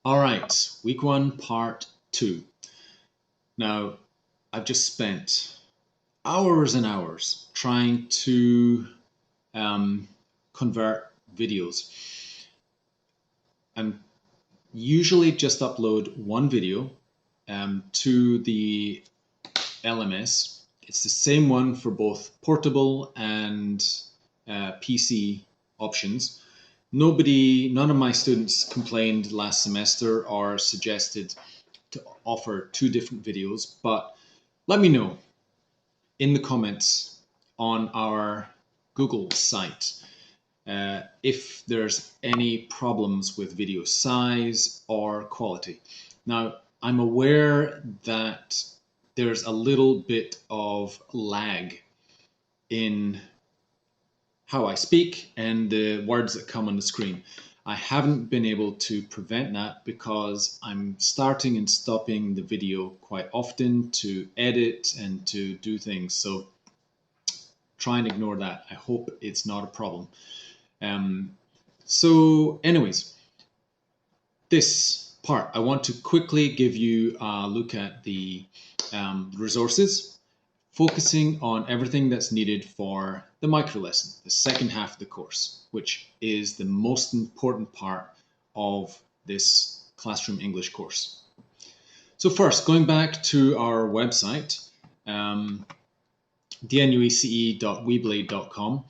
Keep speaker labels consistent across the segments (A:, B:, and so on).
A: All right, week 1, part 2. Now, I've just spent hours and hours trying to convert videos. And usually just upload one video to the LMS. It's the same one for both portable and PC options. None of my students complained last semester or suggested to offer 2 different videos, but let me know in the comments on our Google site if there's any problems with video size or quality. Now, I'm aware that there's a little bit of lag in how I speak and the words that come on the screen. I haven't been able to prevent that because I'm starting and stopping the video quite often to edit and to do things. So try and ignore that. I hope it's not a problem. So anyways, this part, I want to quickly give you a look at the resources, focusing on everything that's needed for the microlesson, the second half of the course, which is the most important part of this classroom English course. So first, going back to our website, DNUECE.weebly.com,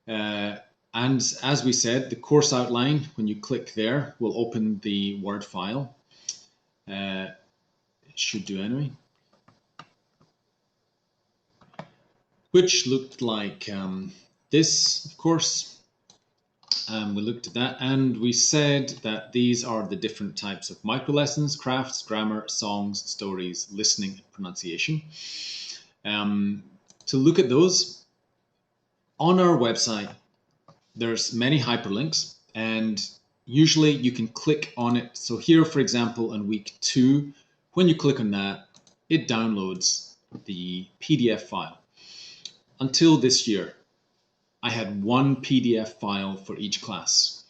A: and as we said, the course outline, when you click there, will open the Word file. It should do anyway. Which looked like this, of course. We looked at that and we said that these are the different types of microlessons: crafts, grammar, songs, stories, listening, and pronunciation. To look at those, on our website, there's many hyperlinks and usually you can click on it. So here, for example, on week 2, when you click on that, it downloads the PDF file. Until this year, I had one PDF file for each class.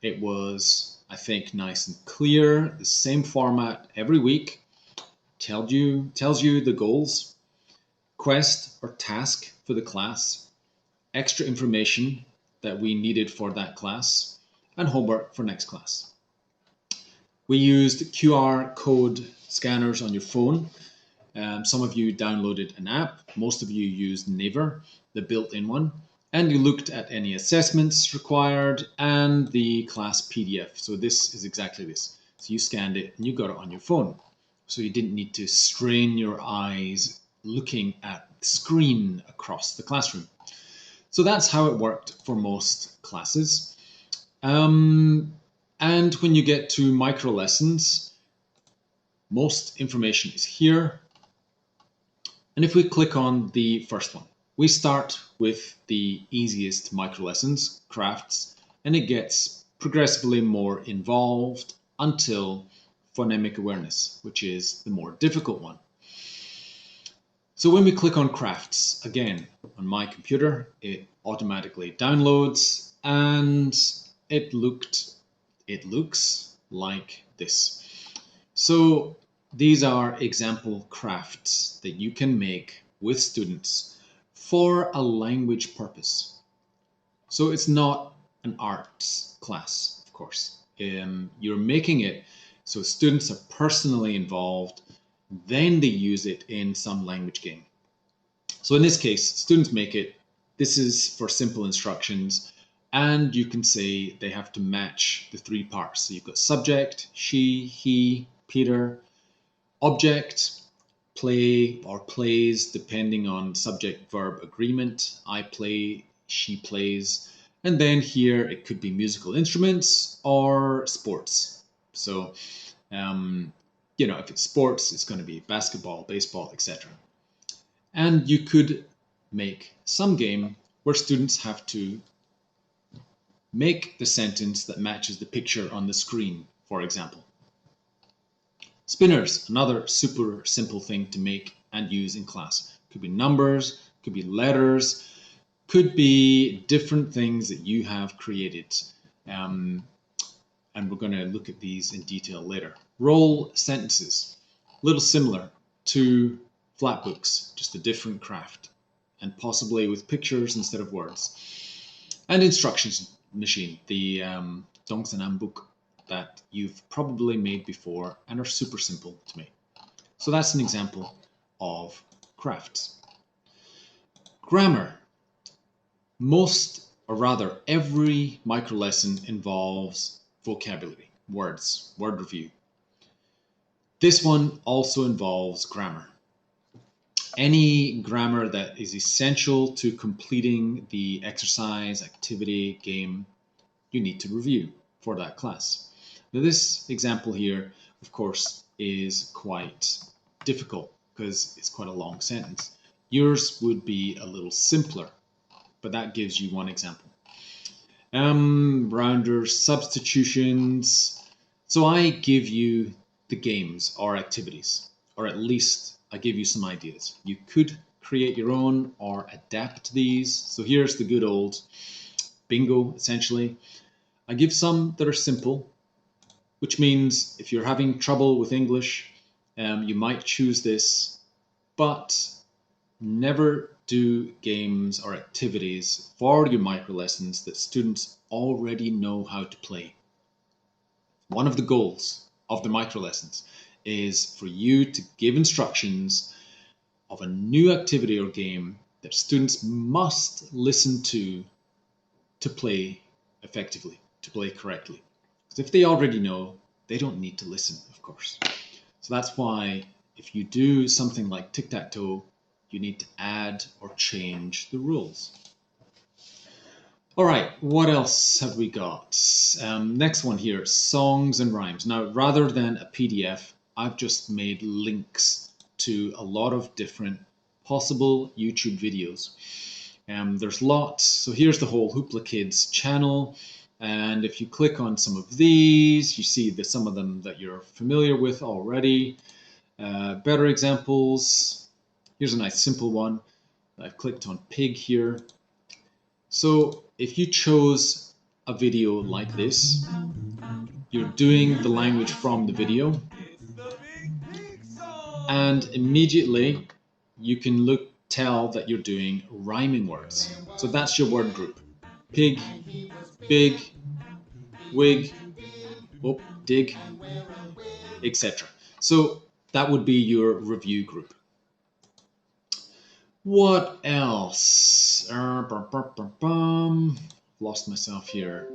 A: It was, I think, nice and clear, the same format every week. Tells you the goals, quest or task for the class, extra information that we needed for that class, and homework for next class. We used QR code scanners on your phone. Some of you downloaded an app, most of you used Naver, the built-in one, and you looked at any assessments required and the class PDF. So this is exactly this. So you scanned it and you got it on your phone. So you didn't need to strain your eyes looking at the screen across the classroom. So that's how it worked for most classes. And when you get to microlessons, most information is here. And if we click on the first one, we start with the easiest microlessons, crafts, and it gets progressively more involved until phonemic awareness, which is the more difficult one. So when we click on crafts, again, on my computer, it automatically downloads and it looks like this. So these are example crafts that you can make with students for a language purpose. So it's not an arts class, of course. You're making it so students are personally involved, then they use it in some language game. So in this case, students make it. This is for simple instructions, and you can say they have to match the 3 parts. So you've got subject, she, he, Peter, object, play or plays, depending on subject-verb agreement. I play, she plays. And then here it could be musical instruments or sports. So, if it's sports, it's going to be basketball, baseball, etc. And you could make some game where students have to make the sentence that matches the picture on the screen, for example. Spinners, another super simple thing to make and use in class. Could be numbers, could be letters, could be different things that you have created. and we're going to look at these in detail later. Roll sentences, a little similar to flat books, just a different craft, and possibly with pictures instead of words. And instructions machine, the Dongsanam book that you've probably made before and are super simple to make. So that's an example of crafts. Grammar. Most, or rather every microlesson involves vocabulary, words, word review. This one also involves grammar. Any grammar that is essential to completing the exercise, activity, game, you need to review for that class. Now this example here, of course, is quite difficult because it's quite a long sentence. Yours would be a little simpler, but that gives you one example. Rounders, substitutions. So I give you the games or activities, or at least I give you some ideas. You could create your own or adapt these. So here's the good old bingo, essentially. I give some that are simple, which means if you're having trouble with English, you might choose this, but never do games or activities for your microlessons that students already know how to play. One of the goals of the microlessons is for you to give instructions of a new activity or game that students must listen to play effectively, to play correctly. Because if they already know, they don't need to listen, of course. So that's why if you do something like tic-tac-toe, you need to add or change the rules. All right, what else have we got? Next one here, songs and rhymes. Now, rather than a PDF, I've just made links to a lot of different possible YouTube videos. There's lots. So here's the whole Hoopla Kids channel. And if you click on some of these, you see that some of them that you're familiar with already. Better examples. Here's a nice simple one. I've clicked on pig here. So if you chose a video like this, you're doing the language from the video, and immediately you can tell that you're doing rhyming words. So that's your word group. Pig, big, wig, dig, etc. So that would be your review group. What else? Lost myself here.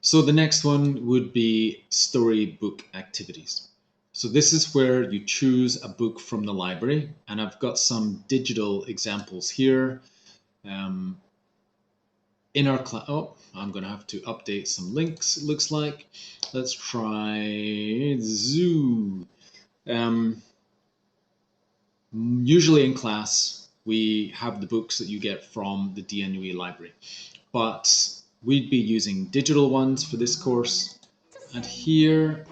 A: So the next one would be Storybook Activities. So this is where you choose a book from the library, and I've got some digital examples here. In our class, I'm going to have to update some links, it looks like. Let's try Zoo. Usually in class, we have the books that you get from the DNUE library, but we'd be using digital ones for this course. And here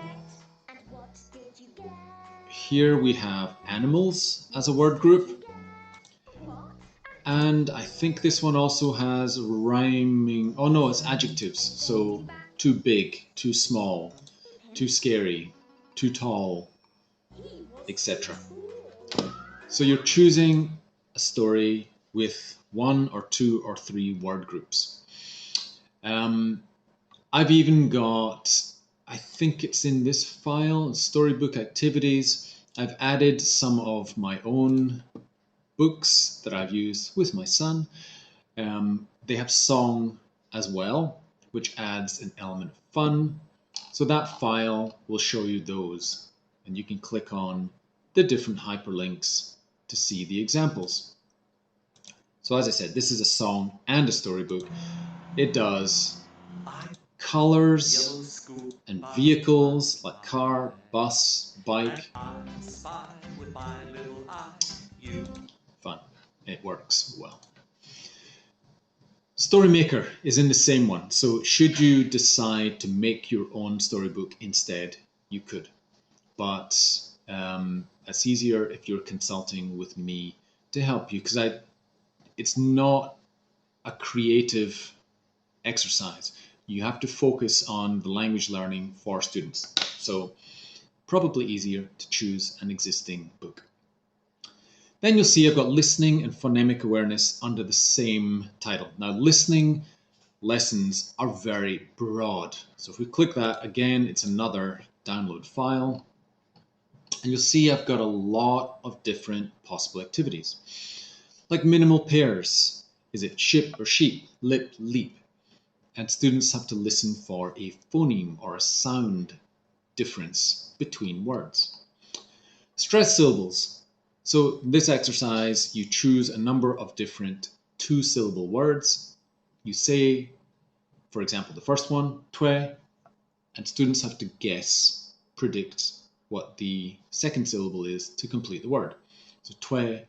A: we have animals as a word group. And I think this one also has rhyming, oh no, it's adjectives. So too big, too small, too scary, too tall, etc. So you're choosing a story with 1 or 2 or 3 word groups. I've even got, I think it's in this file, Storybook Activities. I've added some of my own books that I've used with my son. They have song as well, which adds an element of fun. So that file will show you those, and you can click on the different hyperlinks to see the examples. So as I said, this is a song and a storybook. It does colors and vehicles like car, bus, bike. Fun. It works well. Storymaker is in the same one. So should you decide to make your own storybook instead, you could. But it's easier if you're consulting with me to help you, because it's not a creative exercise. You have to focus on the language learning for students. So probably easier to choose an existing book. Then you'll see I've got listening and phonemic awareness under the same title. Now, listening lessons are very broad. So if we click that, again, it's another download file. And you'll see I've got a lot of different possible activities. Like minimal pairs. Is it ship or sheep, lip, leap? And students have to listen for a phoneme or a sound difference between words. Stress syllables. So this exercise, you choose a number of different two-syllable words. You say, for example, the first one, twe, and students have to guess, predict what the second syllable is to complete the word. So twe,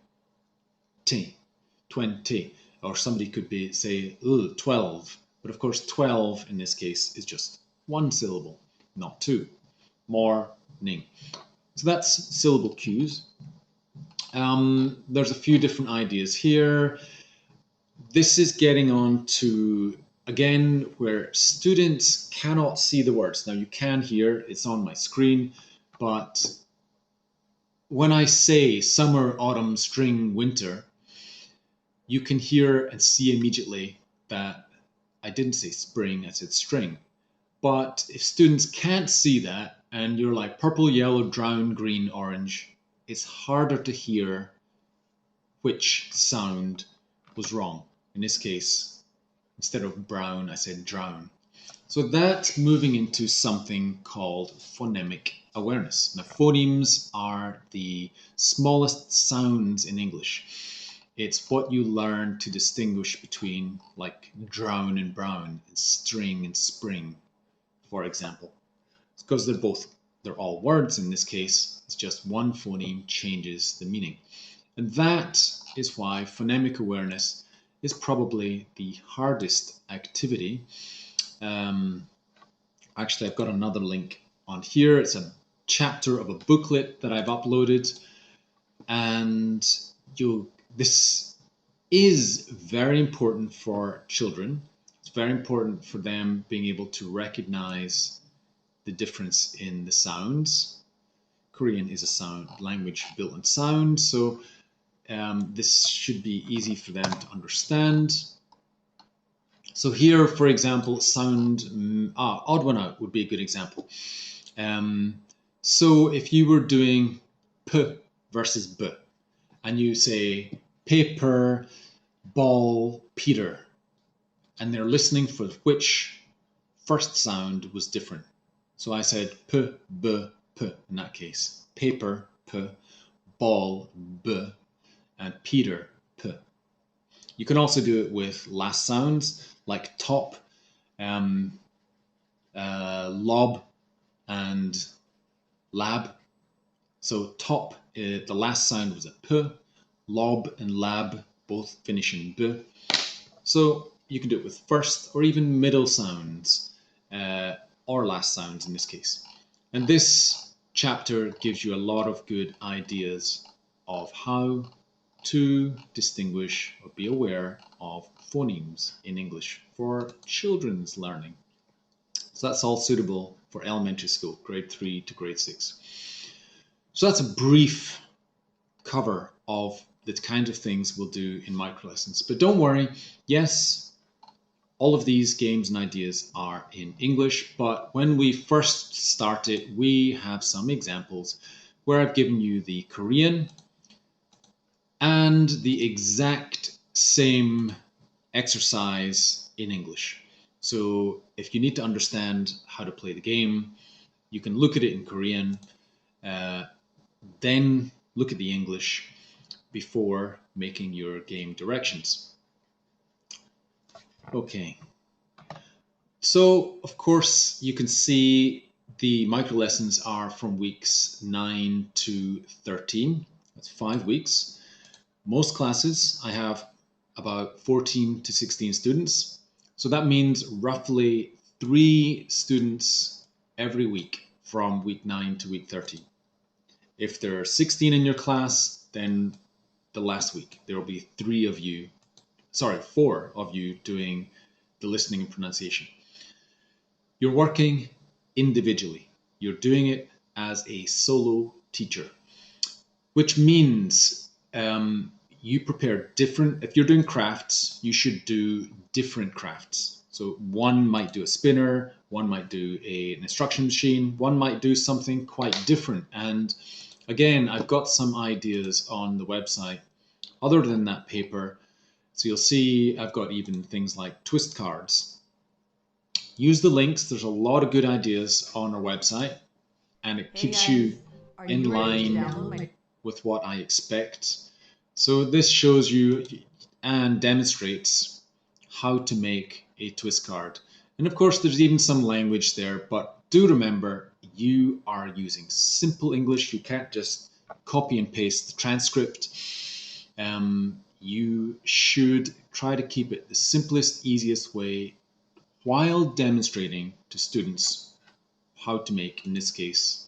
A: te, 20, or somebody could be say 12, but of course 12 in this case is just one syllable, not two. Morning. So that's syllable cues. There's a few different ideas here. This is getting on to, again, where students cannot see the words. Now you can hear, it's on my screen, but when I say summer, autumn, spring, winter, you can hear and see immediately that I didn't say spring, I said string. But if students can't see that, and you're like purple, yellow, brown, green, orange, it's harder to hear which sound was wrong. In this case, instead of brown, I said drown. So that's moving into something called phonemic awareness. Now, phonemes are the smallest sounds in English. It's what you learn to distinguish between like drown and brown, and string and spring, for example. It's because they're all words in this case. It's just one phoneme changes the meaning. And that is why phonemic awareness is probably the hardest activity. Actually, I've got another link on here. It's a chapter of a booklet that I've uploaded. And this is very important for children. It's very important for them being able to recognize the difference in the sounds. Korean is a sound language built on sound, so this should be easy for them to understand. So here, for example, sound, odd one out would be a good example. So if you were doing p versus b, and you say paper, ball, Peter, and they're listening for which first sound was different. So I said p, b, p in that case. Paper, p, ball, b, and Peter, p. You can also do it with last sounds like top, lob, and lab. So top, the last sound was a p, lob and lab both finish in b. So you can do it with first or even middle sounds, or last sounds in this case. And this chapter gives you a lot of good ideas of how to distinguish or be aware of phonemes in English for children's learning. So that's all suitable for elementary school, grade 3 to grade 6. So that's a brief cover of the kind of things we'll do in Microlessons. But don't worry, yes, all of these games and ideas are in English, but when we first started, we have some examples where I've given you the Korean and the exact same exercise in English. So if you need to understand how to play the game, you can look at it in Korean, then look at the English before making your game directions. Okay. So, of course, you can see the microlessons are from weeks 9 to 13. That's 5 weeks. Most classes, I have about 14 to 16 students. So that means roughly 3 students every week from week 9 to week 13. If there are 16 in your class, then the last week there will be 4 of you doing the listening and pronunciation. You're working individually. You're doing it as a solo teacher, which means you prepare different, if you're doing crafts, you should do different crafts. So one might do a spinner, one might do an instruction machine, one might do something quite different. And again, I've got some ideas on the website other than that paper. So you'll see I've got even things like twist cards. Use the links. There's a lot of good ideas on our website, and it keeps you in line with what I expect. So this shows you and demonstrates how to make a twist card. And of course, there's even some language there, but do remember you are using simple English. You can't just copy and paste the transcript. You should try to keep it the simplest, easiest way while demonstrating to students how to make, in this case,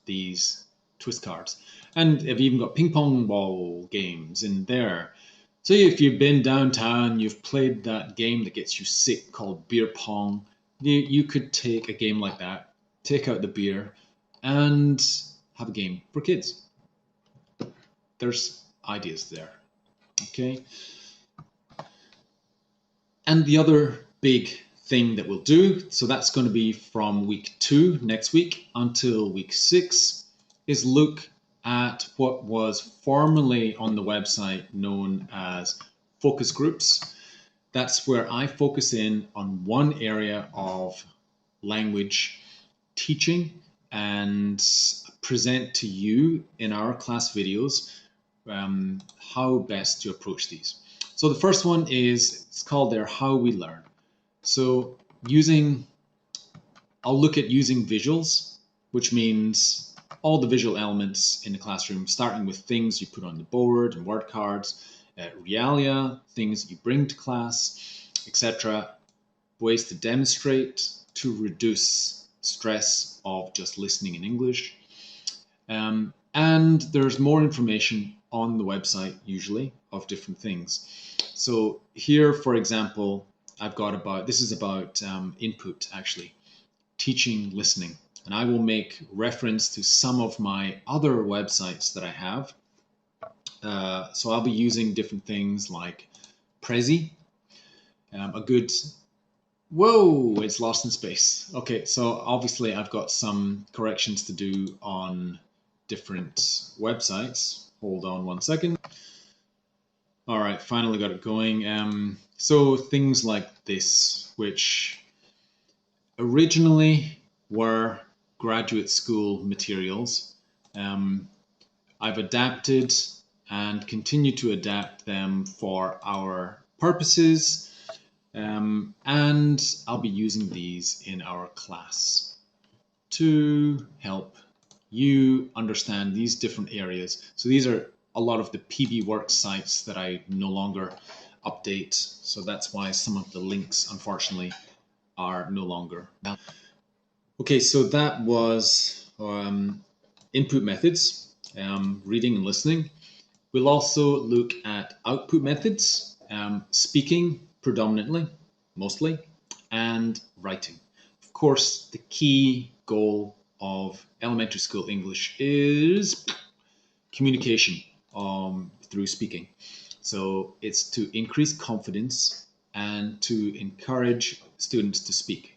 A: these twist cards. And I've even got ping pong ball games in there. So if you've been downtown, you've played that game that gets you sick called beer pong, you could take a game like that, take out the beer, and have a game for kids. There's ideas there, okay? And the other big thing that we'll do, so that's going to be from week 2 next week until week 6, is look at what was formerly on the website known as focus groups. That's where I focus in on one area of language teaching and present to you in our class videos how best to approach these. So the first one is, it's called there, How We Learn. So I'll look at using visuals, which means all the visual elements in the classroom, starting with things you put on the board and word cards, realia, things you bring to class, etc. Ways to demonstrate to reduce stress of just listening in English. And there's more information on the website usually of different things. So here, for example, I've got this is about input actually, teaching listening. And I will make reference to some of my other websites that I have. So I'll be using different things like Prezi, a good, whoa, it's lost in space. Okay, so obviously I've got some corrections to do on different websites. Hold on one second. All right, finally got it going. So things like this, which originally were graduate school materials. I've adapted and continue to adapt them for our purposes, and I'll be using these in our class to help you understand these different areas. So these are a lot of the PB Works sites that I no longer update, so that's why some of the links, unfortunately, are no longer. Okay, so that was input methods, reading and listening. We'll also look at output methods, speaking predominantly, mostly, and writing. Of course, the key goal of elementary school English is communication through speaking. So it's to increase confidence and to encourage students to speak.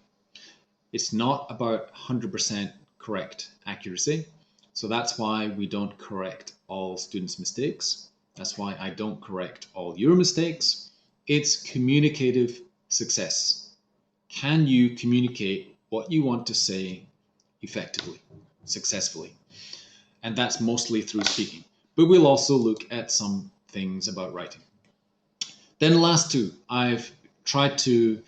A: It's not about 100% correct accuracy. So that's why we don't correct all students' mistakes. That's why I don't correct all your mistakes. It's communicative success. Can you communicate what you want to say effectively, successfully? And that's mostly through speaking. But we'll also look at some things about writing. Then the last two, I've tried to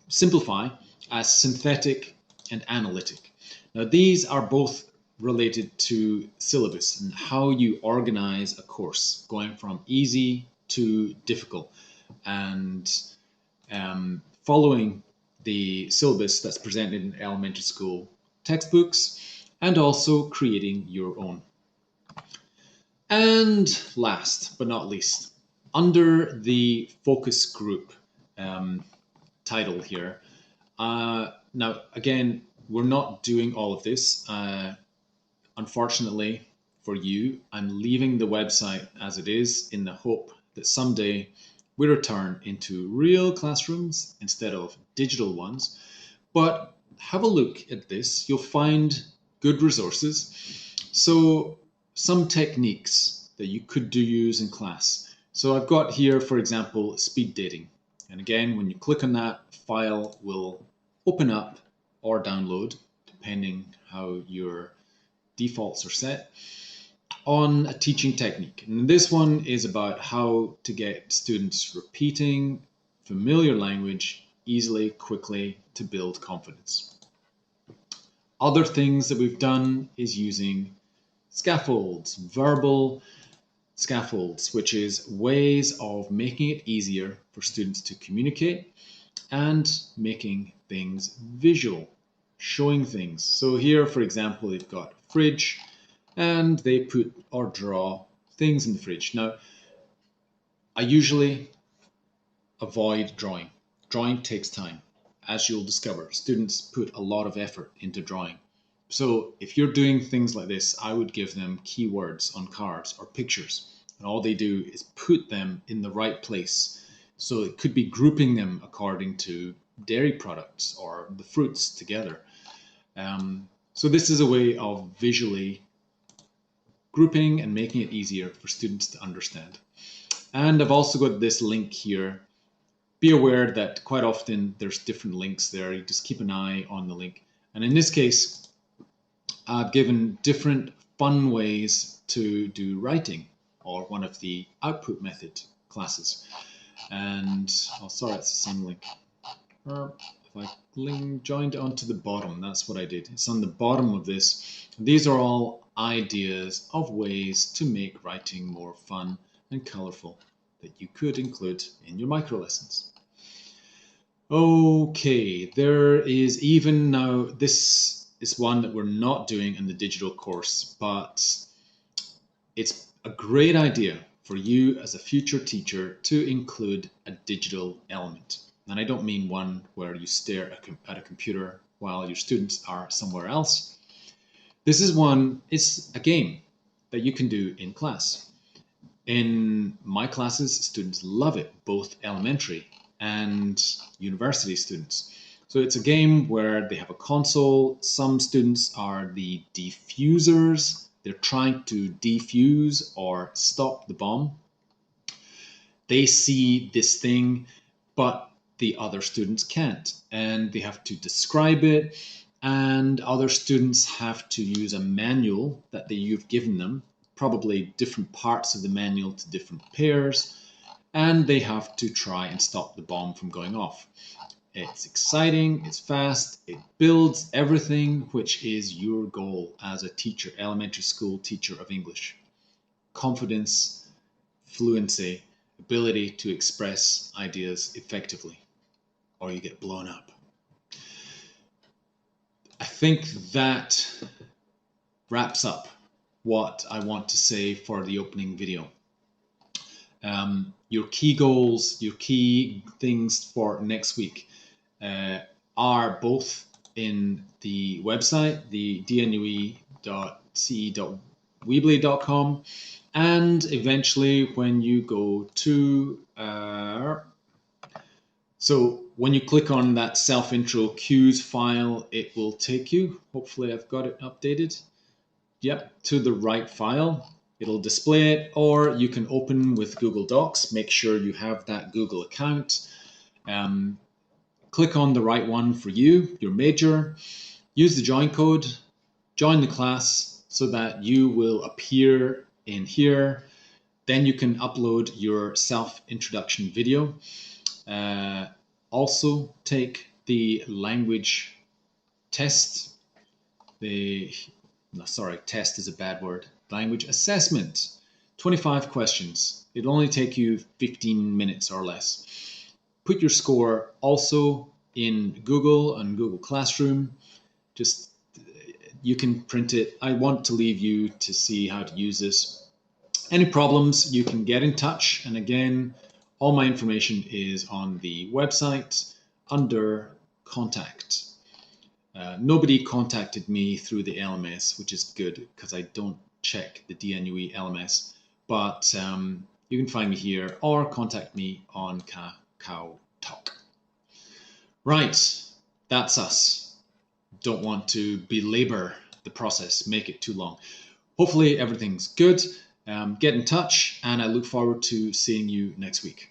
A: simplify as synthetic and analytic. Now these are both related to syllabus and how you organize a course going from easy to difficult, and following the syllabus that's presented in elementary school textbooks, and also creating your own. And last but not least, under the focus group title here. Now, again, we're not doing all of this. Unfortunately for you, I'm leaving the website as it is in the hope that someday we return into real classrooms instead of digital ones. But have a look at this. You'll find good resources. So some techniques that you could use in class. So I've got here, for example, speed dating. And again, when you click on that, file will open up or download, depending how your defaults are set, on a teaching technique. And this one is about how to get students repeating familiar language easily, quickly, to build confidence. Other things that we've done is using scaffolds, verbal scaffolds, which is ways of making it easier for students to communicate and making things visual, showing things. So here, for example, they've got a fridge and they put or draw things in the fridge. Now, I usually avoid drawing. Drawing takes time. As you'll discover, students put a lot of effort into drawing. So if you're doing things like this, I would give them keywords on cards or pictures. And all they do is put them in the right place. So it could be grouping them according to dairy products or the fruits together. So this is a way of visually grouping and making it easier for students to understand. And I've also got this link here. Be aware that quite often there's different links there. You just keep an eye on the link. And in this case, I've given different fun ways to do writing, or one of the output method classes. And, oh, sorry, it's the same link. If I joined onto the bottom, that's what I did. It's on the bottom of this. These are all ideas of ways to make writing more fun and colorful that you could include in your microlessons. Okay, there is even now, this is one that we're not doing in the digital course, but it's a great idea for you as a future teacher to include a digital element. And I don't mean one where you stare at a computer while your students are somewhere else. This is one, it's a game that you can do in class. In my classes, students love it, both elementary and university students. So it's a game where they have a console. Some students are the defusers. They're trying to defuse or stop the bomb. They see this thing, but the other students can't, and they have to describe it, and other students have to use a manual that you've given them, probably different parts of the manual to different pairs, and they have to try and stop the bomb from going off. It's exciting, it's fast, it builds everything which is your goal as a teacher, elementary school teacher of English. Confidence, fluency, ability to express ideas effectively, or you get blown up. I think that wraps up what I want to say for the opening video. Your key goals, your key things for next week are both in the website, the DNUE.ce.weebly.com, and eventually when you go to so when you click on that self-intro cues file, it will take you, hopefully I've got it updated, yep, to the right file. It'll display it, or you can open with Google Docs. Make sure you have that Google account. Click on the right one for you, your major. Use the join code, join the class so that you will appear in here. Then you can upload your self-introduction video. Also take the language test. Test is a bad word. Language assessment. 25 questions. It'll only take you 15 minutes or less. Put your score also in Google and Google Classroom. Just, you can print it. I want to leave you to see how to use this. Any problems, you can get in touch. And again, All my information is on the website under Contact. Nobody contacted me through the LMS, which is good because I don't check the DNUE LMS, but you can find me here or contact me on Kakao Talk. Right, that's us. Don't want to belabor the process, make it too long. Hopefully everything's good. Get in touch, and I look forward to seeing you next week.